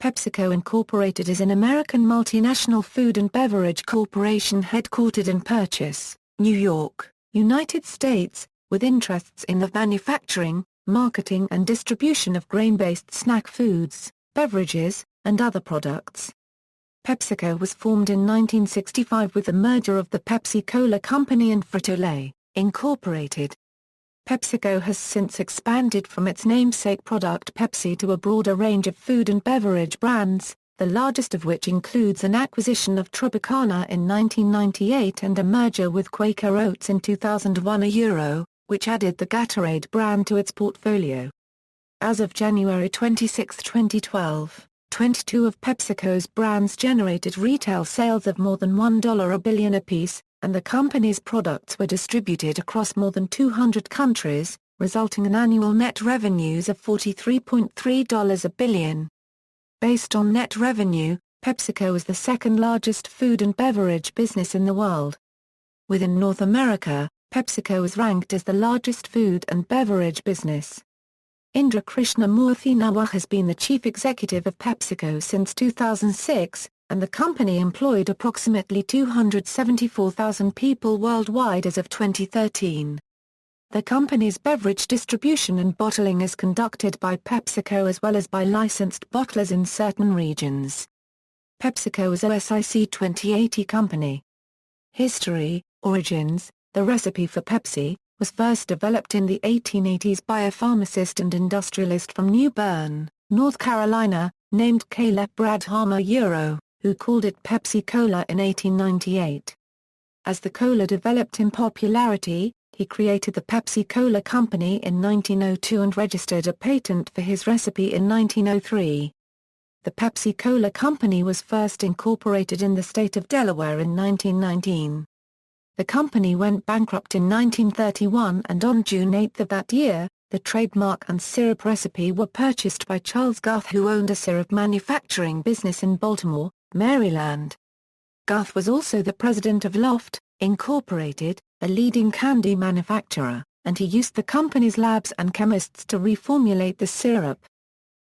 PepsiCo Incorporated is an American multinational food and beverage corporation headquartered in Purchase, New York, United States, with interests in the manufacturing, marketing and distribution of grain-based snack foods, beverages, and other products. PepsiCo was formed in 1965 with the merger of the Pepsi-Cola Company and Frito-Lay, Incorporated. PepsiCo has since expanded from its namesake product Pepsi to a broader range of food and beverage brands, the largest of which includes an acquisition of Tropicana in 1998 and a merger with Quaker Oats in 2001, which added the Gatorade brand to its portfolio. As of January 26, 2012, 22 of PepsiCo's brands generated retail sales of more than $1 billion apiece, and the company's products were distributed across more than 200 countries, resulting in annual net revenues of $43.3 billion. Based on net revenue, PepsiCo is the second largest food and beverage business in the world. Within North America, PepsiCo is ranked as the largest food and beverage business. Indra Krishnamurthy Nawar has been the chief executive of PepsiCo since 2006, and the company employed approximately 274,000 people worldwide as of 2013. The company's beverage distribution and bottling is conducted by PepsiCo as well as by licensed bottlers in certain regions. PepsiCo is a SIC 2080 company. History, origins. The recipe for Pepsi was first developed in the 1880s by a pharmacist and industrialist from New Bern, North Carolina, named Caleb Bradhammer, who called it Pepsi-Cola in 1898. As the cola developed in popularity, he created the Pepsi-Cola Company in 1902 and registered a patent for his recipe in 1903. The Pepsi-Cola Company was first incorporated in the state of Delaware in 1919. The company went bankrupt in 1931 and on June 8 of that year, the trademark and syrup recipe were purchased by Charles Guth, who owned a syrup manufacturing business in Baltimore, Maryland. Guth was also the president of Loft, Incorporated, a leading candy manufacturer, and he used the company's labs and chemists to reformulate the syrup.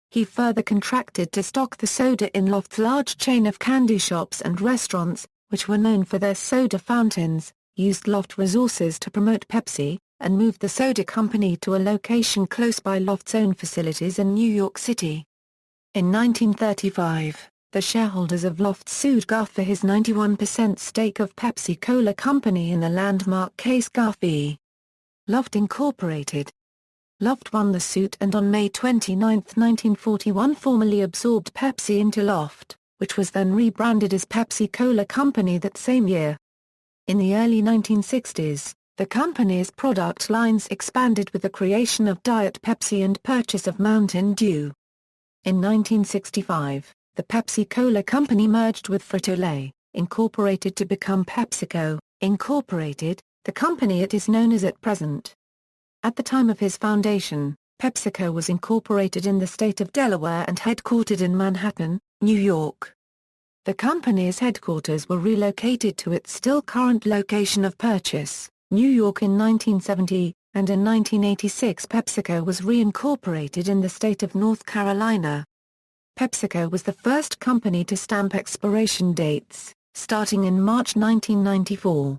He further contracted to stock the soda in Loft's large chain of candy shops and restaurants, which were known for their soda fountains, used Loft resources to promote Pepsi, and moved the soda company to a location close by Loft's own facilities in New York City. In 1935, the shareholders of Loft sued Guth for his 91% stake of Pepsi-Cola Company in the landmark case Guth v. Loft Incorporated. Loft won the suit and on May 29, 1941 formally absorbed Pepsi into Loft, which was then rebranded as Pepsi-Cola Company that same year. In the early 1960s, the company's product lines expanded with the creation of Diet Pepsi and purchase of Mountain Dew. In 1965, the Pepsi-Cola Company merged with Frito-Lay, Incorporated to become PepsiCo, Incorporated, the company it is known as at present. At the time of his foundation, PepsiCo was incorporated in the state of Delaware and headquartered in Manhattan, New York. The company's headquarters were relocated to its still current location of Purchase, New York in 1970, and in 1986 PepsiCo was reincorporated in the state of North Carolina. PepsiCo was the first company to stamp expiration dates, starting in March 1994.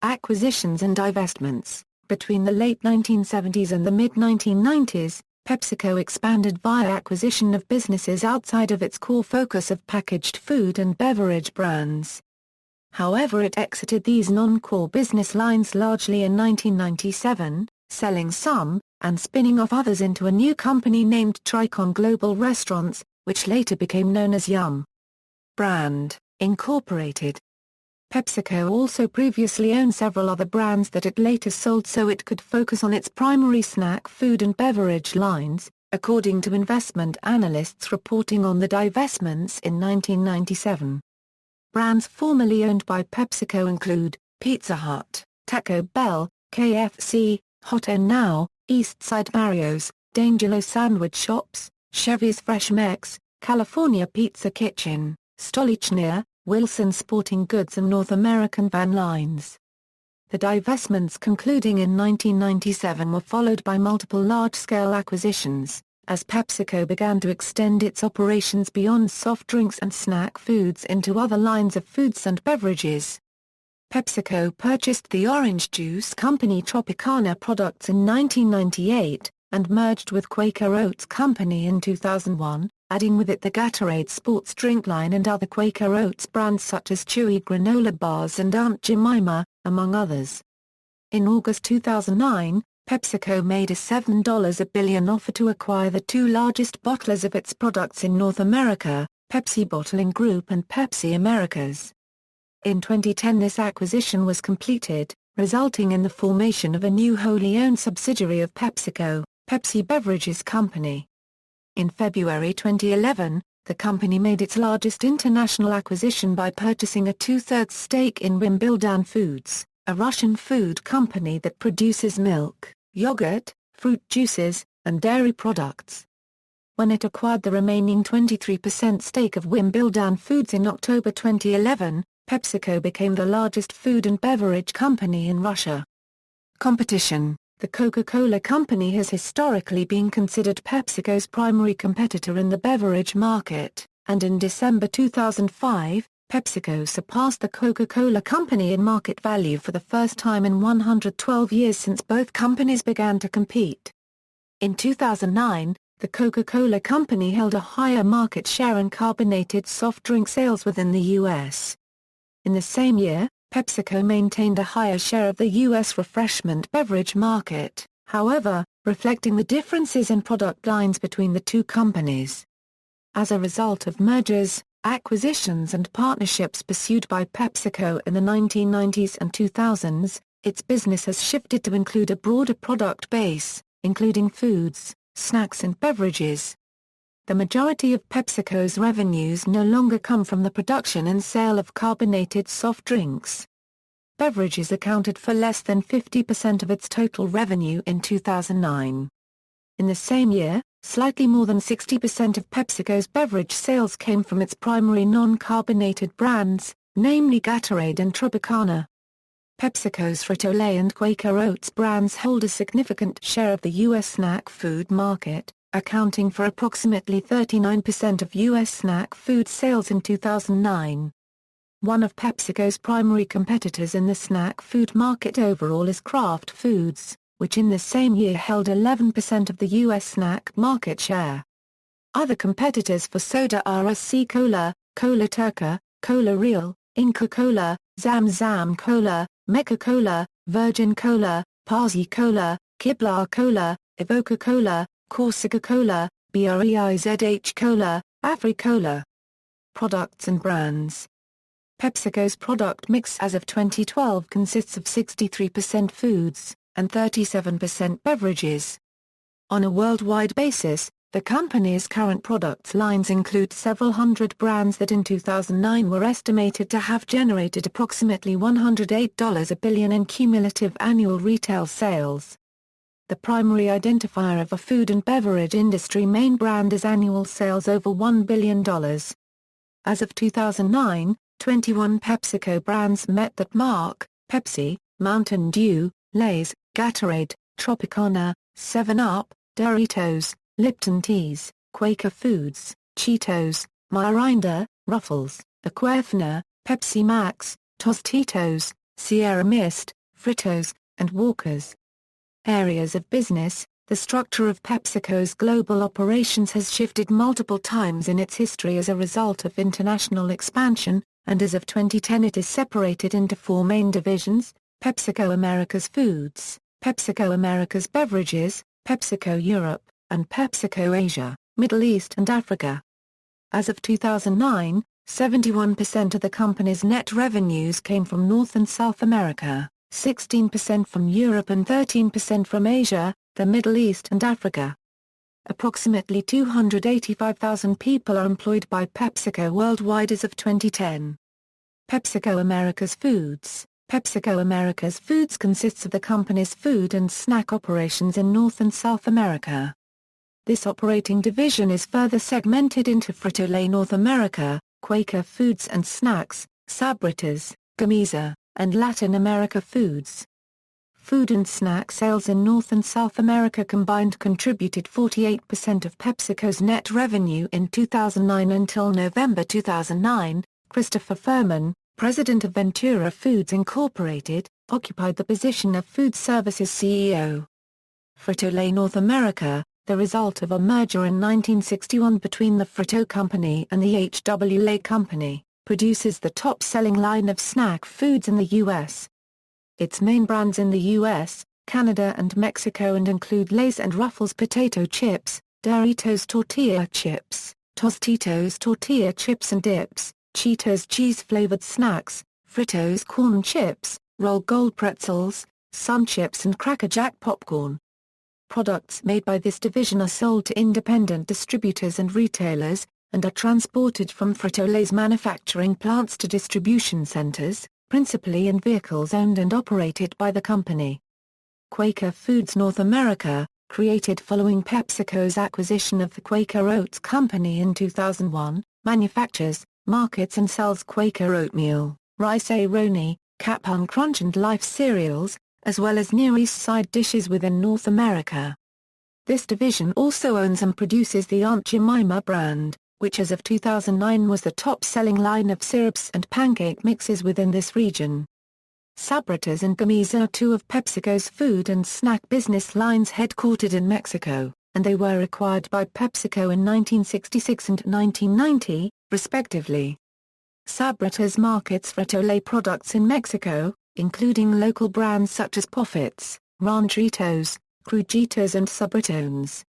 Acquisitions and divestments. Between the late 1970s and the mid-1990s, PepsiCo expanded via acquisition of businesses outside of its core focus of packaged food and beverage brands. However, it exited these non-core business lines largely in 1997, selling some, and spinning off others into a new company named Tricon Global Restaurants, which later became known as Yum! Brand, Incorporated. PepsiCo also previously owned several other brands that it later sold so it could focus on its primary snack food and beverage lines, according to investment analysts reporting on the divestments in 1997. Brands formerly owned by PepsiCo include Pizza Hut, Taco Bell, KFC, Hot and Now, Eastside Mario's, D'Angelo Sandwich Shops, Chevy's Fresh Mex, California Pizza Kitchen, Stolichnia, Wilson Sporting Goods and North American Van Lines. The divestments concluding in 1997 were followed by multiple large-scale acquisitions, as PepsiCo began to extend its operations beyond soft drinks and snack foods into other lines of foods and beverages. PepsiCo purchased the orange juice company Tropicana Products in 1998, and merged with Quaker Oats Company in 2001, adding with it the Gatorade sports drink line and other Quaker Oats brands such as Chewy granola bars and Aunt Jemima, among others. In August 2009, PepsiCo made a $7 billion offer to acquire the two largest bottlers of its products in North America, Pepsi Bottling Group and Pepsi Americas. In 2010 this acquisition was completed, resulting in the formation of a new wholly owned subsidiary of PepsiCo, Pepsi Beverages Company. In February 2011, the company made its largest international acquisition by purchasing a two-thirds stake in Wimbledon Foods, a Russian food company that produces milk, yogurt, fruit juices, and dairy products. When it acquired the remaining 23% stake of Wimbledon Foods in October 2011, PepsiCo became the largest food and beverage company in Russia. Competition. The Coca-Cola Company has historically been considered PepsiCo's primary competitor in the beverage market, and in December 2005, PepsiCo surpassed the Coca-Cola Company in market value for the first time in 112 years since both companies began to compete. In 2009, the Coca-Cola Company held a higher market share in carbonated soft drink sales within the U.S. In the same year, PepsiCo maintained a higher share of the U.S. refreshment beverage market, however, reflecting the differences in product lines between the two companies. As a result of mergers, acquisitions and partnerships pursued by PepsiCo in the 1990s and 2000s, its business has shifted to include a broader product base, including foods, snacks and beverages. The majority of PepsiCo's revenues no longer come from the production and sale of carbonated soft drinks. Beverages accounted for less than 50% of its total revenue in 2009. In the same year, slightly more than 60% of PepsiCo's beverage sales came from its primary non-carbonated brands, namely Gatorade and Tropicana. PepsiCo's Frito-Lay and Quaker Oats brands hold a significant share of the U.S. snack food market, accounting for approximately 39% of U.S. snack food sales in 2009. One of PepsiCo's primary competitors in the snack food market overall is Kraft Foods, which in the same year held 11% of the U.S. snack market share. Other competitors for soda are SC Cola, Cola Turca, Cola Real, Inca Cola, Zam Zam Cola, Mecca Cola, Virgin Cola, Parsi Cola, Kibla Cola, Evoca Cola, Corsica Cola, Breizh Cola, Afri-Cola. Products and brands. PepsiCo's product mix as of 2012 consists of 63% foods, and 37% beverages. On a worldwide basis, the company's current product lines include several hundred brands that in 2009 were estimated to have generated approximately $108 billion in cumulative annual retail sales. The primary identifier of a food and beverage industry main brand is annual sales over $1 billion. As of 2009, 21 PepsiCo brands met that mark: Pepsi, Mountain Dew, Lay's, Gatorade, Tropicana, 7-Up, Doritos, Lipton Teas, Quaker Foods, Cheetos, Mirinda, Ruffles, Aquafina, Pepsi Max, Tostitos, Sierra Mist, Fritos, and Walkers. Areas of business. The structure of PepsiCo's global operations has shifted multiple times in its history as a result of international expansion, and as of 2010 it is separated into four main divisions: PepsiCo Americas Foods, PepsiCo Americas Beverages, PepsiCo Europe, and PepsiCo Asia, Middle East and Africa. As of 2009, 71% of the company's net revenues came from North and South America, 16% from Europe and 13% from Asia, the Middle East and Africa. Approximately 285,000 people are employed by PepsiCo worldwide as of 2010. PepsiCo Americas Foods. PepsiCo Americas Foods consists of the company's food and snack operations in North and South America. This operating division is further segmented into Frito-Lay North America, Quaker Foods and Snacks, Sabritas, Gamesa, and Latin America Foods. Food and snack sales in North and South America combined contributed 48% of PepsiCo's net revenue in 2009 until November 2009. Christopher Furman, president of Ventura Foods Incorporated, occupied the position of Food Services CEO. Frito-Lay North America, the result of a merger in 1961 between the Frito Company and the H.W. Company, produces the top-selling line of snack foods in the U.S. Its main brands in the U.S., Canada and Mexico include Lay's and Ruffles potato chips, Doritos tortilla chips, Tostitos tortilla chips and dips, Cheetos cheese-flavored snacks, Fritos corn chips, Roll Gold pretzels, Sun Chips and Cracker Jack popcorn. Products made by this division are sold to independent distributors and retailers, and are transported from Frito-Lay's manufacturing plants to distribution centers, principally in vehicles owned and operated by the company. Quaker Foods North America, created following PepsiCo's acquisition of the Quaker Oats Company in 2001, manufactures, markets and sells Quaker oatmeal, Rice-A-Roni, Cap'n Crunch and Life cereals, as well as Near East Side dishes within North America. This division also owns and produces the Aunt Jemima brand, which as of 2009 was the top-selling line of syrups and pancake mixes within this region. Sabritas and Gummies are two of PepsiCo's food and snack business lines headquartered in Mexico, and they were acquired by PepsiCo in 1966 and 1990, respectively. Sabritas markets Frito-Lay products in Mexico, including local brands such as Puffits, Ranchitos, Crujitos and Subritones.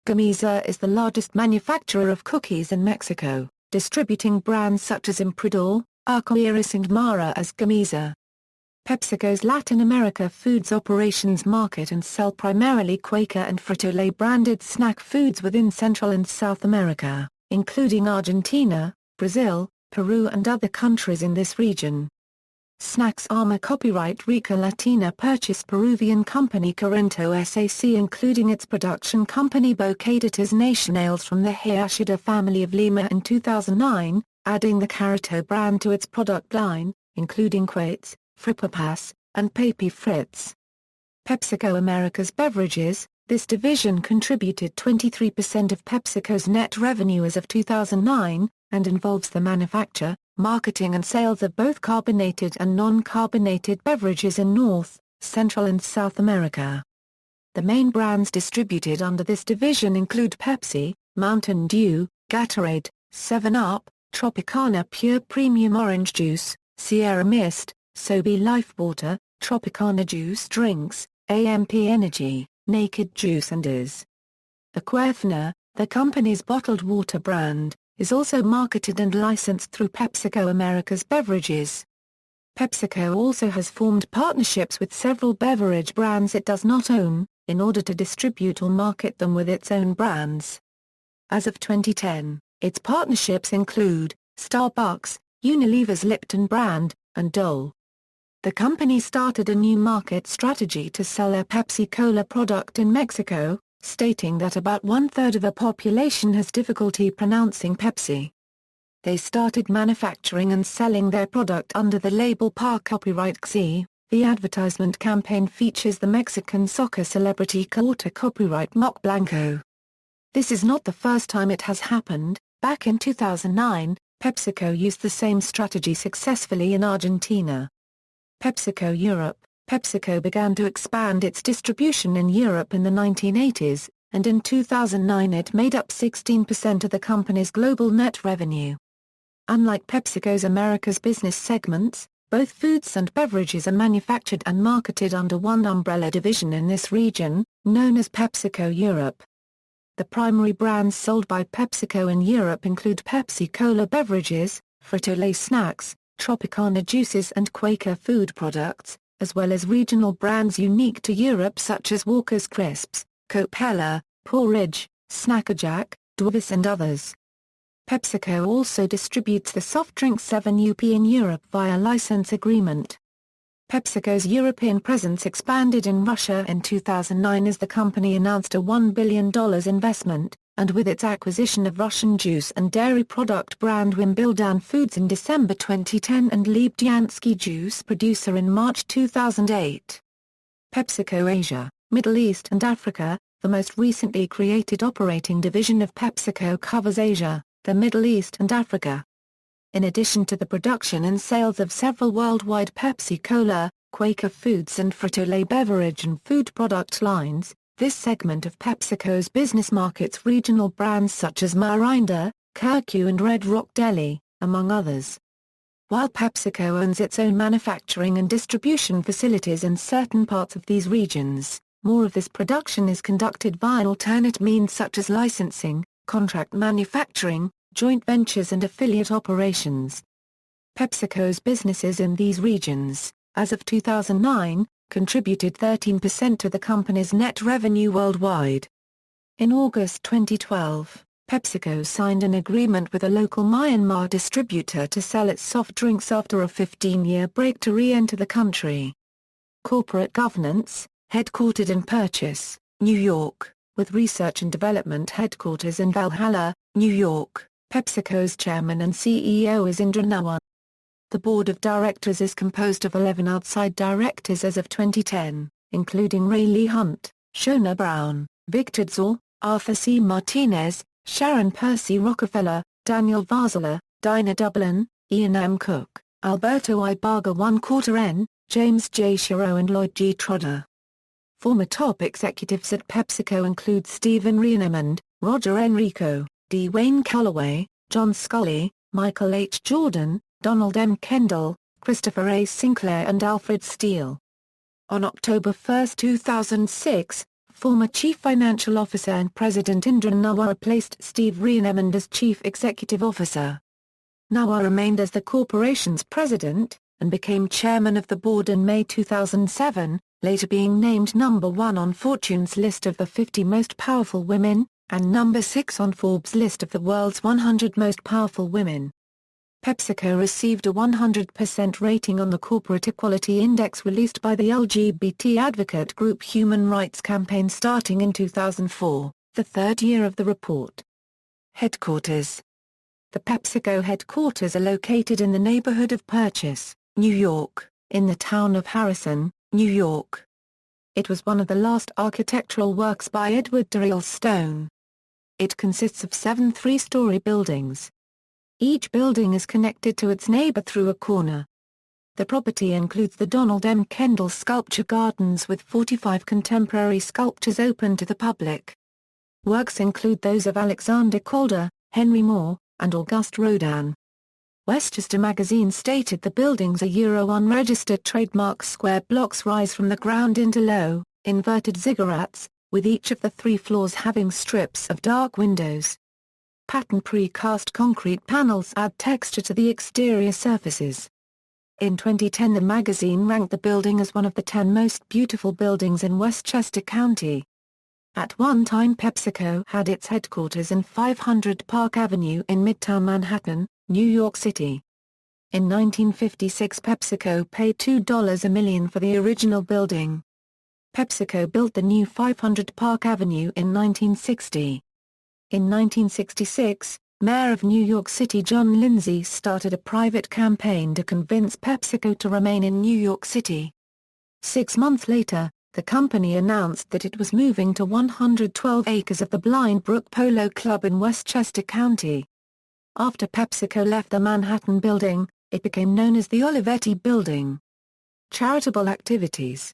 Gummies is the largest manufacturer of cookies in Mexico, distributing brands such as Impridor, Arcoiris and Mara as Gummies. PepsiCo's Latin America foods operations market and sell primarily Quaker and Frito-Lay branded snack foods within Central and South America, including Argentina, Brazil, Peru and other countries in this region. Snacks Armor copyright Rica Latina purchased Peruvian company Corinto SAC including its production company Bocados Nacionales from the Hayashida family of Lima in 2009, adding the Carito brand to its product line, including Quates, Fripapas, and Papi Fritz. PepsiCo Americas Beverages, this division contributed 23% of PepsiCo's net revenue as of 2009, and involves the manufacture, marketing and sales of both carbonated and non-carbonated beverages in North, Central and South America. The main brands distributed under this division include Pepsi, Mountain Dew, Gatorade, 7-Up, Tropicana Pure Premium Orange Juice, Sierra Mist, Sobe Lifewater, Tropicana Juice Drinks, AMP Energy, Naked Juice and Is. Aquafina, the company's bottled water brand, is also marketed and licensed through PepsiCo Americas Beverages. PepsiCo also has formed partnerships with several beverage brands it does not own, in order to distribute or market them with its own brands. As of 2010, its partnerships include Starbucks, Unilever's Lipton brand, and Dole. The company started a new market strategy to sell their Pepsi-Cola product in Mexico, stating that about one-third of the population has difficulty pronouncing Pepsi. They started manufacturing and selling their product under the label PA copyright XE. The advertisement campaign features the Mexican soccer celebrity Cauta copyright Mock Blanco. This is not the first time it has happened. Back in 2009, PepsiCo used the same strategy successfully in Argentina. PepsiCo Europe. PepsiCo began to expand its distribution in Europe in the 1980s, and in 2009 it made up 16% of the company's global net revenue. Unlike PepsiCo's Americas business segments, both foods and beverages are manufactured and marketed under one umbrella division in this region, known as PepsiCo Europe. The primary brands sold by PepsiCo in Europe include Pepsi-Cola beverages, Frito-Lay snacks, Tropicana juices and Quaker food products, as well as regional brands unique to Europe such as Walker's Crisps, Copella, Porridge, Snackerjack, Dwarvis and others. PepsiCo also distributes the soft drink 7UP in Europe via license agreement. PepsiCo's European presence expanded in Russia in 2009 as the company announced a $1 billion investment, and with its acquisition of Russian juice and dairy product brand Wimbledon Foods in December 2010 and Lebediansky juice producer in March 2008. PepsiCo Asia, Middle East and Africa, the most recently created operating division of PepsiCo covers Asia, the Middle East and Africa. In addition to the production and sales of several worldwide Pepsi-Cola, Quaker Foods and Frito-Lay beverage and food product lines, this segment of PepsiCo's business markets regional brands such as Mirinda, Kirkuk and Red Rock Deli, among others. While PepsiCo owns its own manufacturing and distribution facilities in certain parts of these regions, more of this production is conducted via alternate means such as licensing, contract manufacturing, joint ventures and affiliate operations. PepsiCo's businesses in these regions, as of 2009, contributed 13% to the company's net revenue worldwide. In August 2012, PepsiCo signed an agreement with a local Myanmar distributor to sell its soft drinks after a 15-year break to re-enter the country. Corporate governance, headquartered in Purchase, New York, with research and development headquarters in Valhalla, New York. PepsiCo's chairman and CEO is Indra Nawar. The board of directors is composed of 11 outside directors as of 2010, including Ray Lee Hunt, Shona Brown, Victor Dzor, Arthur C. Martinez, Sharon Percy Rockefeller, Daniel Varzala, Dinah Dublin, Ian M. Cook, Alberto Ibarga ¼ James J. Shiro and Lloyd G. Trotter. Former top executives at PepsiCo include Stephen Rienemund, Roger Enrico, D. Wayne Calloway, John Scully, Michael H. Jordan, Donald M. Kendall, Christopher A. Sinclair and Alfred Steele. On October 1, 2006, former Chief Financial Officer and President Indra Nawar replaced Steve Rienemund as Chief Executive Officer. Nawar remained as the corporation's president, and became chairman of the board in May 2007, later being named number 1 on Fortune's list of the 50 most powerful women, and number 6 on Forbes' list of the world's 100 most powerful women. PepsiCo received a 100% rating on the Corporate Equality Index released by the LGBT advocate group Human Rights Campaign starting in 2004, the third year of the report. Headquarters. The PepsiCo headquarters are located in the neighborhood of Purchase, New York, in the town of Harrison, New York. It was one of the last architectural works by Edward Dariel Stone. It consists of 7 three-story buildings. Each building is connected to its neighbor through a corner. The property includes the Donald M. Kendall Sculpture Gardens with 45 contemporary sculptures open to the public. Works include those of Alexander Calder, Henry Moore, and Auguste Rodin. Westchester magazine stated the building's unregistered trademark square blocks rise from the ground into low, inverted ziggurats, with each of the 3 floors having strips of dark windows. Patterned precast concrete panels add texture to the exterior surfaces. In 2010 the magazine ranked the building as one of the 10 most beautiful buildings in Westchester County. At one time PepsiCo had its headquarters in 500 Park Avenue in Midtown Manhattan, New York City. In 1956 PepsiCo paid $2 a million for the original building. PepsiCo built the new 500 Park Avenue in 1960. In 1966, Mayor of New York City John Lindsay started a private campaign to convince PepsiCo to remain in New York City. 6 months later, the company announced that it was moving to 112 acres of the Blind Brook Polo Club in Westchester County. After PepsiCo left the Manhattan building, it became known as the Olivetti Building. Charitable activities.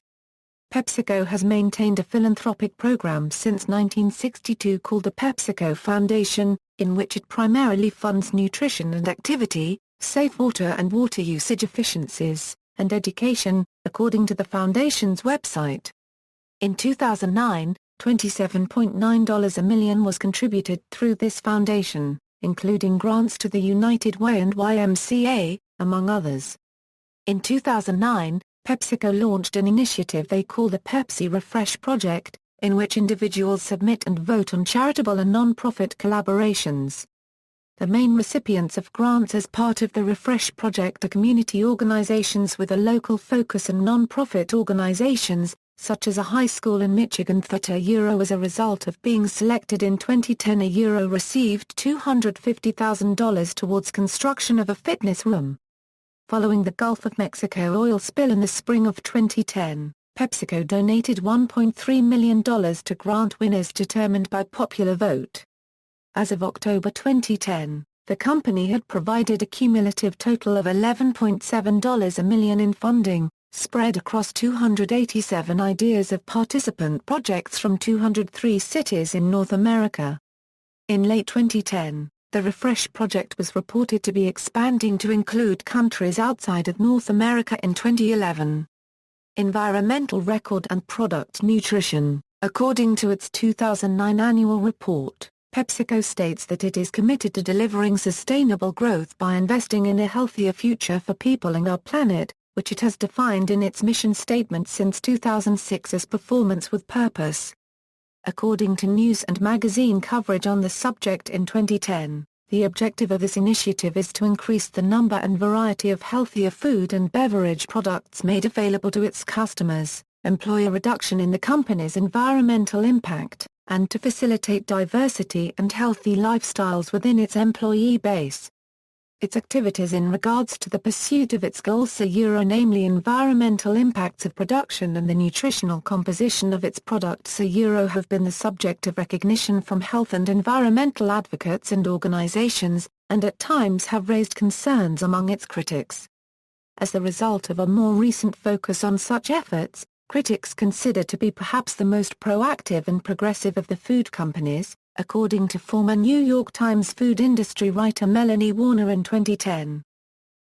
PepsiCo has maintained a philanthropic program since 1962 called the PepsiCo Foundation, in which it primarily funds nutrition and activity, safe water and water usage efficiencies, and education, according to the foundation's website. In 2009, $27.9 million was contributed through this foundation, including grants to the United Way and YMCA, among others. In 2009, PepsiCo launched an initiative they call the Pepsi Refresh Project, in which individuals submit and vote on charitable and non-profit collaborations. The main recipients of grants as part of the Refresh Project are community organizations with a local focus and non-profit organizations, such as a high school in Michigan that as a result of being selected in 2010 received $250,000 towards construction of a fitness room. Following the Gulf of Mexico oil spill in the spring of 2010, PepsiCo donated $1.3 million to grant winners determined by popular vote. As of October 2010, the company had provided a cumulative total of $11.7 million in funding, spread across 287 ideas of participant projects from 203 cities in North America. In late 2010, the Refresh project was reported to be expanding to include countries outside of North America in 2011. Environmental record and product nutrition. According to its 2009 annual report, PepsiCo states that it is committed to delivering sustainable growth by investing in a healthier future for people and our planet, which it has defined in its mission statement since 2006 as performance with purpose. According to news and magazine coverage on the subject in 2010, the objective of this initiative is to increase the number and variety of healthier food and beverage products made available to its customers, employ a reduction in the company's environmental impact, and to facilitate diversity and healthy lifestyles within its employee base. Its activities in regards to the pursuit of its goals namely environmental impacts of production and the nutritional composition of its products have been the subject of recognition from health and environmental advocates and organizations, and at times have raised concerns among its critics. As the result of a more recent focus on such efforts, critics consider to be perhaps the most proactive and progressive of the food companies, according to former New York Times food industry writer Melanie Warner in 2010.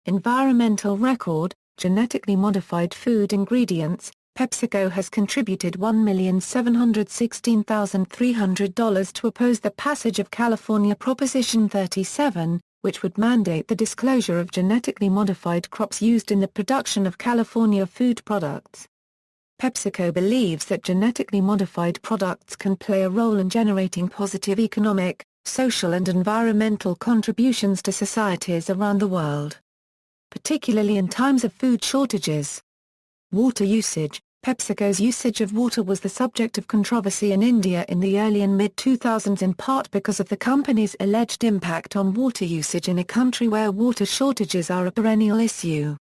Environmental record, genetically modified food ingredients. PepsiCo has contributed $1,716,300 to oppose the passage of California Proposition 37, which would mandate the disclosure of genetically modified crops used in the production of California food products. PepsiCo believes that genetically modified products can play a role in generating positive economic, social and environmental contributions to societies around the world, particularly in times of food shortages. Water usage. PepsiCo's usage of water was the subject of controversy in India in the early and mid-2000s in part because of the company's alleged impact on water usage in a country where water shortages are a perennial issue.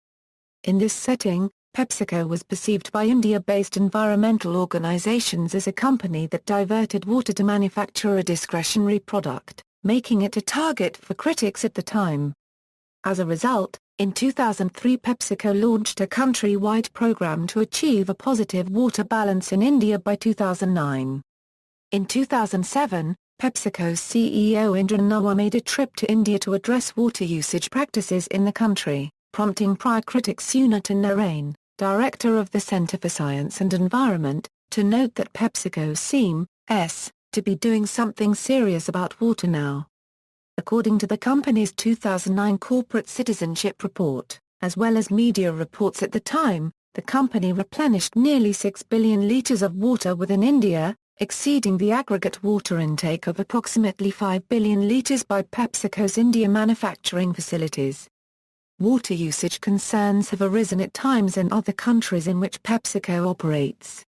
In this setting, PepsiCo was perceived by India-based environmental organizations as a company that diverted water to manufacture a discretionary product, making it a target for critics at the time. As a result, in 2003 PepsiCo launched a country-wide program to achieve a positive water balance in India by 2009. In 2007, PepsiCo's CEO Indran Nawar made a trip to India to address water usage practices in the country, prompting prior critic Sunita Narain, director of the Center for Science and Environment, to note that PepsiCo seems to be doing something serious about water now. According to the company's 2009 Corporate Citizenship Report, as well as media reports at the time, the company replenished nearly 6 billion liters of water within India, exceeding the aggregate water intake of approximately 5 billion liters by PepsiCo's India manufacturing facilities. Water usage concerns have arisen at times in other countries in which PepsiCo operates.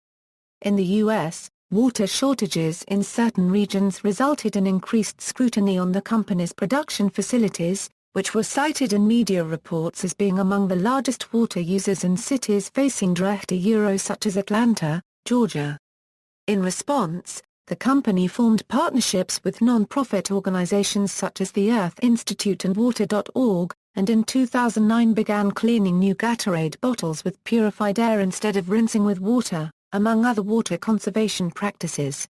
In the U.S., water shortages in certain regions resulted in increased scrutiny on the company's production facilities, which were cited in media reports as being among the largest water users in cities facing drought such as Atlanta, Georgia. In response, the company formed partnerships with non-profit organizations such as the Earth Institute and Water.org, and in 2009 began cleaning new Gatorade bottles with purified air instead of rinsing with water, among other water conservation practices.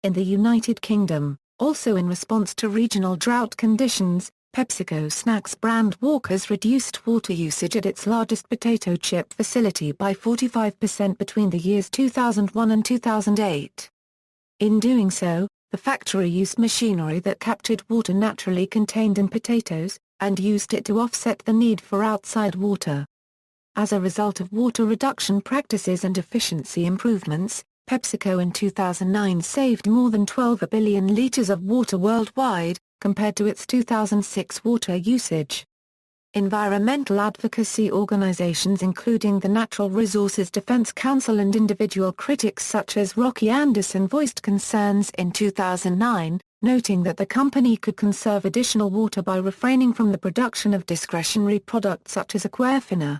In the United Kingdom, also in response to regional drought conditions, PepsiCo Snacks brand Walker's reduced water usage at its largest potato chip facility by 45% between the years 2001 and 2008. In doing so, the factory used machinery that captured water naturally contained in potatoes, and used it to offset the need for outside water. As a result of water reduction practices and efficiency improvements, PepsiCo in 2009 saved more than 12 billion liters of water worldwide, compared to its 2006 water usage. Environmental advocacy organizations including the Natural Resources Defense Council and individual critics such as Rocky Anderson voiced concerns in 2009, noting that the company could conserve additional water by refraining from the production of discretionary products such as Aquafina.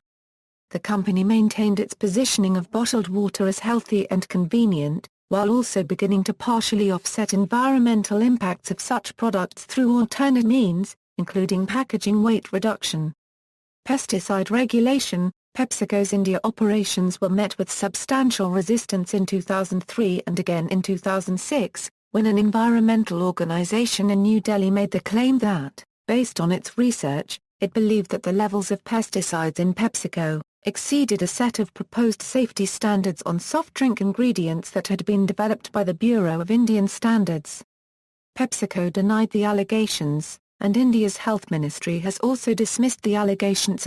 the company maintained its positioning of bottled water as healthy and convenient, while also beginning to partially offset environmental impacts of such products through alternate means, including packaging weight reduction. Pesticide regulation. PepsiCo's India operations were met with substantial resistance in 2003 and again in 2006, when an environmental organization in New Delhi made the claim that, based on its research, it believed that the levels of pesticides in PepsiCo exceeded a set of proposed safety standards on soft drink ingredients that had been developed by the Bureau of Indian Standards. PepsiCo denied the allegations, and India's health ministry has also dismissed the allegations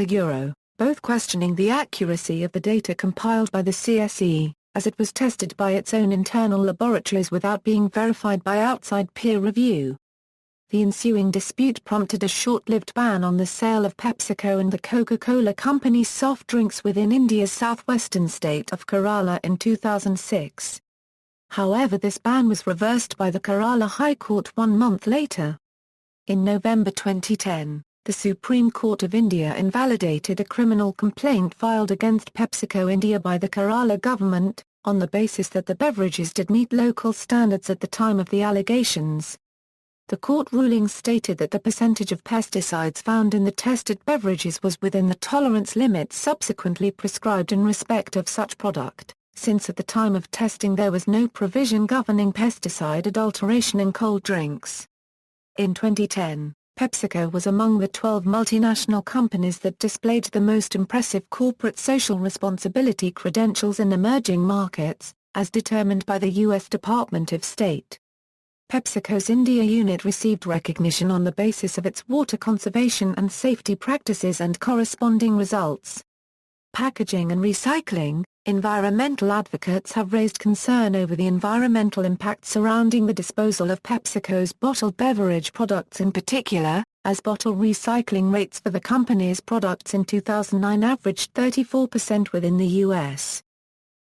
both questioning the accuracy of the data compiled by the CSE, as it was tested by its own internal laboratories without being verified by outside peer review. The ensuing dispute prompted a short-lived ban on the sale of PepsiCo and the Coca-Cola Company's soft drinks within India's southwestern state of Kerala in 2006. However, this ban was reversed by the Kerala High Court 1 month later. In November 2010, the Supreme Court of India invalidated a criminal complaint filed against PepsiCo India by the Kerala government, on the basis that the beverages did meet local standards at the time of the allegations. The court ruling stated that the percentage of pesticides found in the tested beverages was within the tolerance limits subsequently prescribed in respect of such product, since at the time of testing there was no provision governing pesticide adulteration in cold drinks. In 2010, PepsiCo was among the 12 multinational companies that displayed the most impressive corporate social responsibility credentials in emerging markets, as determined by the U.S. Department of State. PepsiCo's India unit received recognition on the basis of its water conservation and safety practices and corresponding results. Packaging and recycling. Environmental advocates have raised concern over the environmental impact surrounding the disposal of PepsiCo's bottled beverage products in particular, as bottle recycling rates for the company's products in 2009 averaged 34% within the U.S.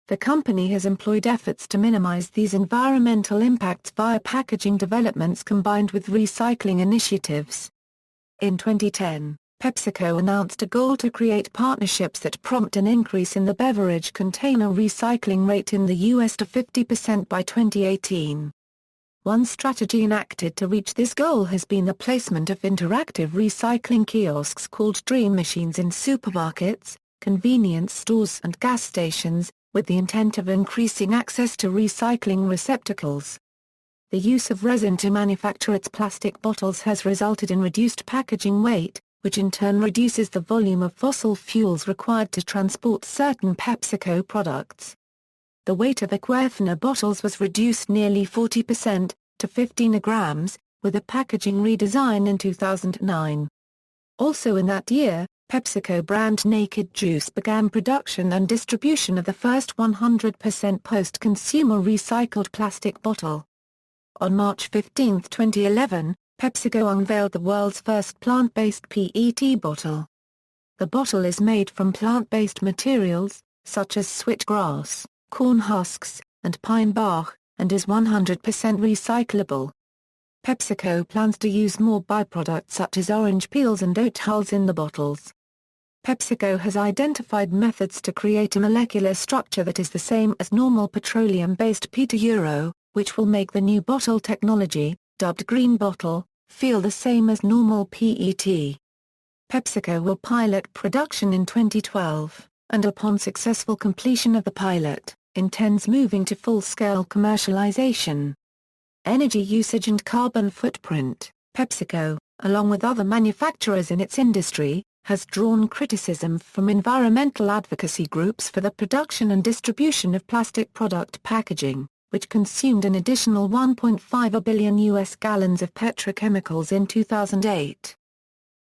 The company has employed efforts to minimize these environmental impacts via packaging developments combined with recycling initiatives. In 2010, PepsiCo announced a goal to create partnerships that prompt an increase in the beverage container recycling rate in the U.S. to 50% by 2018. One strategy enacted to reach this goal has been the placement of interactive recycling kiosks called Dream Machines in supermarkets, convenience stores and gas stations, with the intent of increasing access to recycling receptacles. The use of resin to manufacture its plastic bottles has resulted in reduced packaging weight, which in turn reduces the volume of fossil fuels required to transport certain PepsiCo products. The weight of Aquafina bottles was reduced nearly 40%, to 15 grams, with a packaging redesign in 2009. Also in that year, PepsiCo brand Naked Juice began production and distribution of the first 100% post-consumer recycled plastic bottle. On March 15, 2011, PepsiCo unveiled the world's first plant-based PET bottle. The bottle is made from plant-based materials, such as switchgrass, corn husks, and pine bark, and is 100% recyclable. PepsiCo plans to use more byproducts such as orange peels and oat hulls in the bottles. PepsiCo has identified methods to create a molecular structure that is the same as normal petroleum-based PET, which will make the new bottle technology, dubbed Green Bottle, feel the same as normal PET. PepsiCo will pilot production in 2012, and upon successful completion of the pilot, intends moving to full-scale commercialization. Energy usage and carbon footprint. PepsiCo, along with other manufacturers in its industry, has drawn criticism from environmental advocacy groups for the production and distribution of plastic product packaging, which consumed an additional 1.5 billion US gallons of petrochemicals in 2008.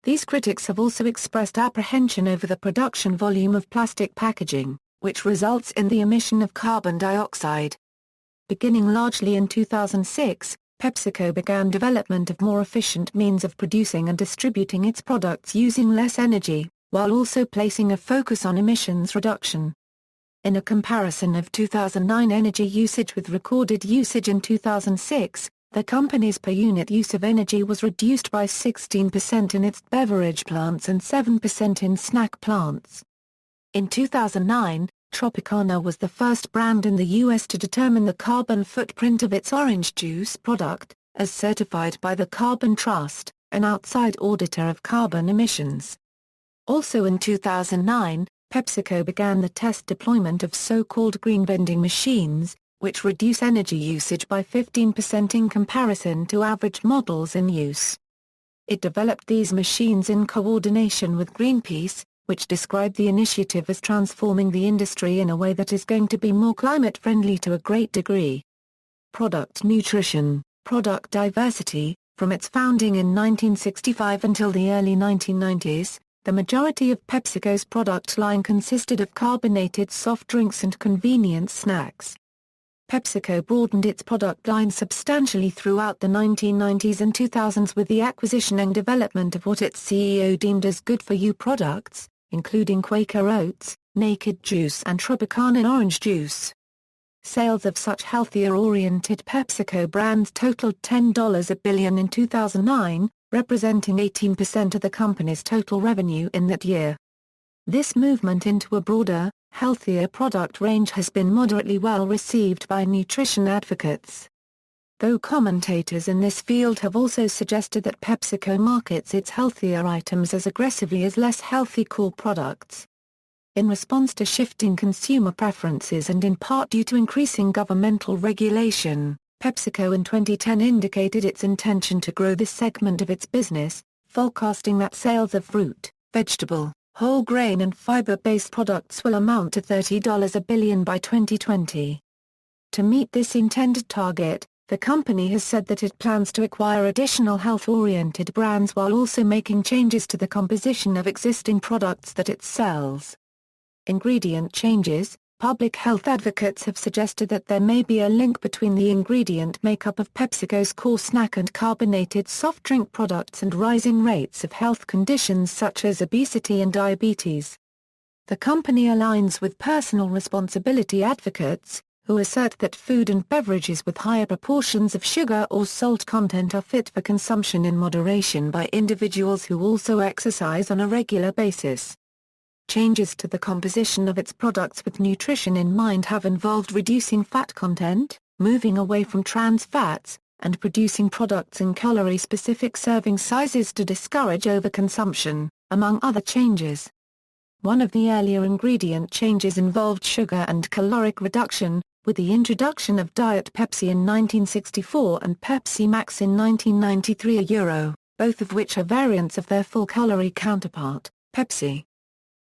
These critics have also expressed apprehension over the production volume of plastic packaging, which results in the emission of carbon dioxide. Beginning largely in 2006, PepsiCo began development of more efficient means of producing and distributing its products using less energy, while also placing a focus on emissions reduction. In a comparison of 2009 energy usage with recorded usage in 2006, the company's per-unit use of energy was reduced by 16% in its beverage plants and 7% in snack plants. In 2009, Tropicana was the first brand in the U.S. to determine the carbon footprint of its orange juice product, as certified by the Carbon Trust, an outside auditor of carbon emissions. Also in 2009, PepsiCo began the test deployment of so-called green vending machines, which reduce energy usage by 15% in comparison to average models in use. It developed these machines in coordination with Greenpeace, which described the initiative as transforming the industry in a way that is going to be more climate-friendly to a great degree. Product nutrition, product diversity. From its founding in 1965 until the early 1990s, the majority of PepsiCo's product line consisted of carbonated soft drinks and convenience snacks. PepsiCo broadened its product line substantially throughout the 1990s and 2000s with the acquisition and development of what its CEO deemed as good-for-you products, including Quaker Oats, Naked Juice and Tropicana orange juice. Sales of such healthier-oriented PepsiCo brands totaled $10 billion in 2009, representing 18% of the company's total revenue in that year. This movement into a broader, healthier product range has been moderately well received by nutrition advocates. Though commentators in this field have also suggested that PepsiCo markets its healthier items as aggressively as less healthy core products. In response to shifting consumer preferences and in part due to increasing governmental regulation, PepsiCo in 2010 indicated its intention to grow this segment of its business, forecasting that sales of fruit, vegetable, whole grain and fiber-based products will amount to $30 billion by 2020. To meet this intended target, the company has said that it plans to acquire additional health-oriented brands while also making changes to the composition of existing products that it sells. Ingredient changes. Public health advocates have suggested that there may be a link between the ingredient makeup of PepsiCo's core snack and carbonated soft drink products and rising rates of health conditions such as obesity and diabetes. The company aligns with personal responsibility advocates, who assert that food and beverages with higher proportions of sugar or salt content are fit for consumption in moderation by individuals who also exercise on a regular basis. Changes to the composition of its products with nutrition in mind have involved reducing fat content, moving away from trans fats, and producing products in calorie-specific serving sizes to discourage overconsumption, among other changes. One of the earlier ingredient changes involved sugar and caloric reduction, with the introduction of Diet Pepsi in 1964 and Pepsi Max in 1993, both of which are variants of their full-calorie counterpart, Pepsi.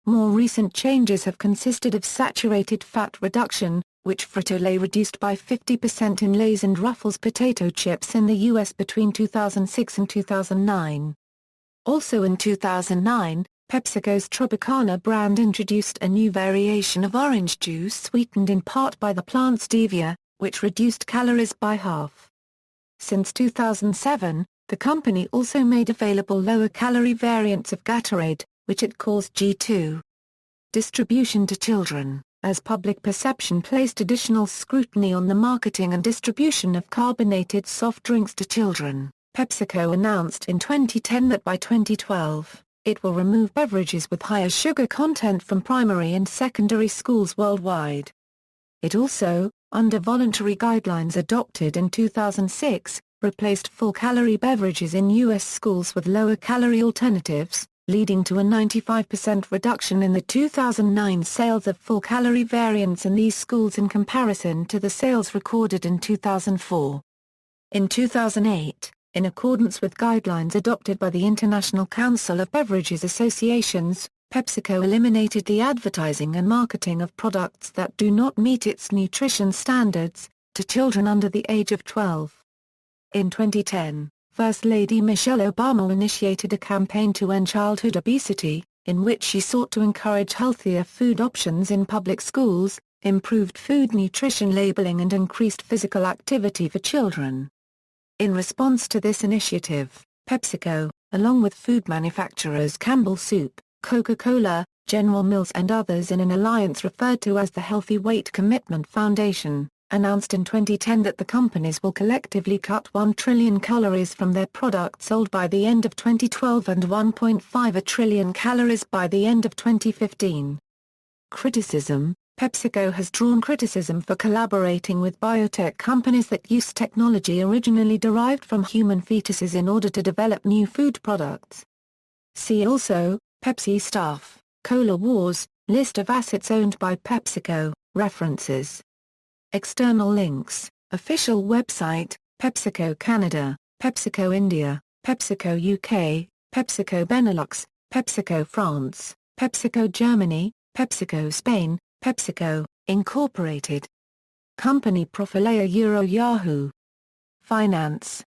More recent changes have consisted of saturated fat reduction, which Frito-Lay reduced by 50% in Lay's and Ruffles potato chips in the U.S. between 2006 and 2009. Also in 2009, PepsiCo's Tropicana brand introduced a new variation of orange juice sweetened in part by the plant stevia, which reduced calories by half. Since 2007, the company also made available lower-calorie variants of Gatorade, which it calls G2. Distribution to children. As public perception placed additional scrutiny on the marketing and distribution of carbonated soft drinks to children, PepsiCo announced in 2010 that by 2012, it will remove beverages with higher sugar content from primary and secondary schools worldwide. It also, under voluntary guidelines adopted in 2006, replaced full-calorie beverages in U.S. schools with lower-calorie alternatives, leading to a 95% reduction in the 2009 sales of full-calorie variants in these schools in comparison to the sales recorded in 2004. In 2008, in accordance with guidelines adopted by the International Council of Beverages Associations, PepsiCo eliminated the advertising and marketing of products that do not meet its nutrition standards, to children under the age of 12. In 2010, First Lady Michelle Obama initiated a campaign to end childhood obesity, in which she sought to encourage healthier food options in public schools, improved food nutrition labeling and increased physical activity for children. In response to this initiative, PepsiCo, along with food manufacturers Campbell Soup, Coca-Cola, General Mills and others in an alliance referred to as the Healthy Weight Commitment Foundation, announced in 2010 that the companies will collectively cut 1 trillion calories from their products sold by the end of 2012 and 1.5 trillion calories by the end of 2015. Criticism: PepsiCo has drawn criticism for collaborating with biotech companies that use technology originally derived from human fetuses in order to develop new food products. See also, Pepsi staff, Cola Wars, list of assets owned by PepsiCo, references. External links, official website, PepsiCo Canada, PepsiCo India, PepsiCo UK, PepsiCo Benelux, PepsiCo France, PepsiCo Germany, PepsiCo Spain, PepsiCo, Incorporated. Company profile Yahoo. Finance.